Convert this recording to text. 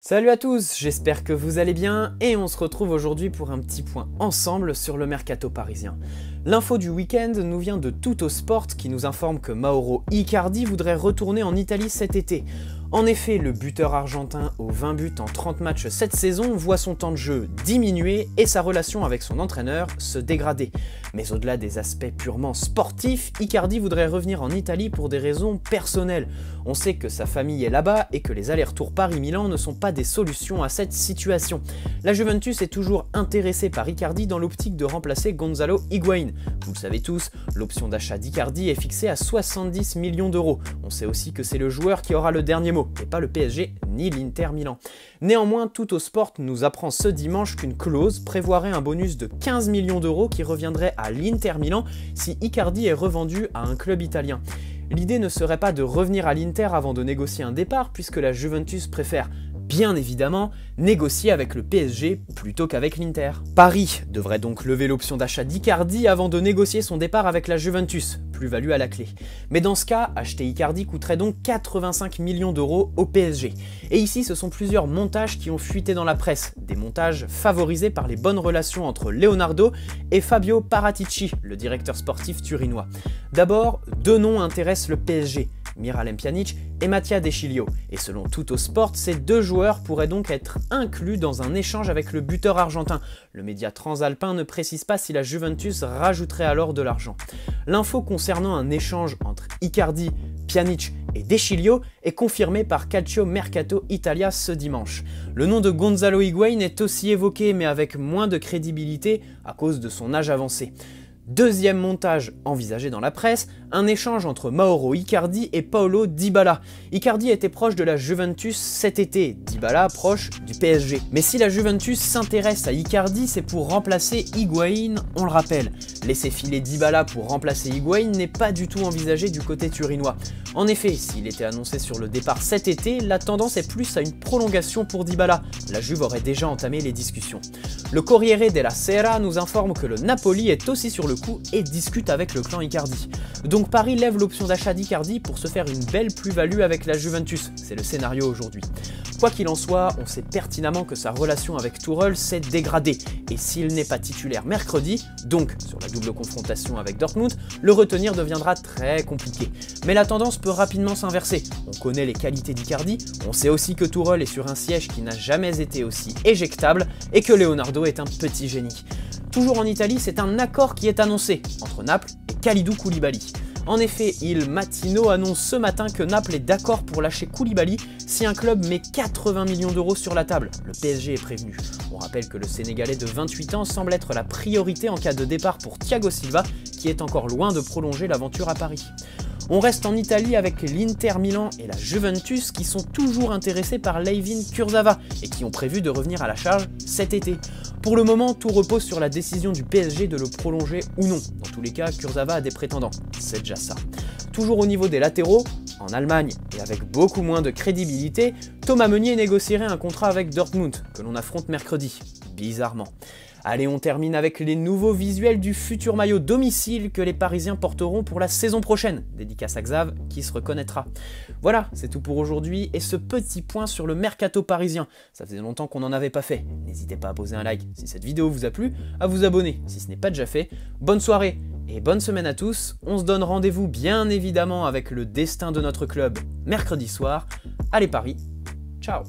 Salut à tous, j'espère que vous allez bien et on se retrouve aujourd'hui pour un petit point ensemble sur le mercato parisien. L'info du week-end nous vient de Tuttosport qui nous informe que Mauro Icardi voudrait retourner en Italie cet été. En effet, le buteur argentin aux 20 buts en 30 matchs cette saison voit son temps de jeu diminuer et sa relation avec son entraîneur se dégrader. Mais au-delà des aspects purement sportifs, Icardi voudrait revenir en Italie pour des raisons personnelles. On sait que sa famille est là-bas et que les allers-retours Paris-Milan ne sont pas des solutions à cette situation. La Juventus est toujours intéressée par Icardi dans l'optique de remplacer Gonzalo Higuaín. Vous le savez tous, l'option d'achat d'Icardi est fixée à 70 millions d'euros. On sait aussi que c'est le joueur qui aura le dernier mot, et pas le PSG ni l'Inter Milan. Néanmoins, Tuttosport nous apprend ce dimanche qu'une clause prévoirait un bonus de 15 millions d'euros qui reviendrait à l'Inter Milan si Icardi est revendu à un club italien. L'idée ne serait pas de revenir à l'Inter avant de négocier un départ, puisque la Juventus préfère bien évidemment négocier avec le PSG plutôt qu'avec l'Inter. Paris devrait donc lever l'option d'achat d'Icardi avant de négocier son départ avec la Juventus, plus-value à la clé. Mais dans ce cas, acheter Icardi coûterait donc 85 millions d'euros au PSG. Et ici, ce sont plusieurs montages qui ont fuité dans la presse, des montages favorisés par les bonnes relations entre Leonardo et Fabio Paratici, le directeur sportif turinois. D'abord, deux noms intéressent le PSG. Miralem Pjanic et Mattia De Sciglio. Et selon Tuttosport, ces deux joueurs pourraient donc être inclus dans un échange avec le buteur argentin. Le média transalpin ne précise pas si la Juventus rajouterait alors de l'argent. L'info concernant un échange entre Icardi, Pjanic et De Sciglio est confirmée par Calcio Mercato Italia ce dimanche. Le nom de Gonzalo Higuaín est aussi évoqué, mais avec moins de crédibilité à cause de son âge avancé. Deuxième montage envisagé dans la presse, un échange entre Mauro Icardi et Paulo Dybala. Icardi était proche de la Juventus cet été, Dybala proche du PSG. Mais si la Juventus s'intéresse à Icardi, c'est pour remplacer Higuaín, on le rappelle. Laisser filer Dybala pour remplacer Higuaín n'est pas du tout envisagé du côté turinois. En effet, s'il était annoncé sur le départ cet été, la tendance est plus à une prolongation pour Dybala. La Juve aurait déjà entamé les discussions. Le Corriere della Sera nous informe que le Napoli est aussi sur le coup et discute avec le clan Icardi. Donc Paris lève l'option d'achat d'Icardi pour se faire une belle plus-value avec la Juventus, c'est le scénario aujourd'hui. Quoi qu'il en soit, on sait pertinemment que sa relation avec Tuchel s'est dégradée, et s'il n'est pas titulaire mercredi, donc sur la double confrontation avec Dortmund, le retenir deviendra très compliqué. Mais la tendance peut rapidement s'inverser, on connaît les qualités d'Icardi, on sait aussi que Tuchel est sur un siège qui n'a jamais été aussi éjectable, et que Leonardo est un petit génie. Toujours en Italie, c'est un accord qui est annoncé entre Naples et Kalidou Koulibaly. En effet, Il Mattino annonce ce matin que Naples est d'accord pour lâcher Koulibaly si un club met 80 millions d'euros sur la table. Le PSG est prévenu. On rappelle que le Sénégalais de 28 ans semble être la priorité en cas de départ pour Thiago Silva, qui est encore loin de prolonger l'aventure à Paris. On reste en Italie avec l'Inter Milan et la Juventus qui sont toujours intéressés par Layvin Kurzawa et qui ont prévu de revenir à la charge cet été. Pour le moment, tout repose sur la décision du PSG de le prolonger ou non. Dans tous les cas, Kurzawa a des prétendants, c'est déjà ça. Toujours au niveau des latéraux, en Allemagne et avec beaucoup moins de crédibilité, Thomas Meunier négocierait un contrat avec Dortmund, que l'on affronte mercredi, bizarrement. Allez, on termine avec les nouveaux visuels du futur maillot domicile que les Parisiens porteront pour la saison prochaine. Dédicace à Xav qui se reconnaîtra. Voilà, c'est tout pour aujourd'hui et ce petit point sur le mercato parisien. Ça faisait longtemps qu'on n'en avait pas fait. N'hésitez pas à poser un like si cette vidéo vous a plu, à vous abonner si ce n'est pas déjà fait. Bonne soirée et bonne semaine à tous. On se donne rendez-vous bien évidemment avec le destin de notre club mercredi soir. Allez Paris, ciao!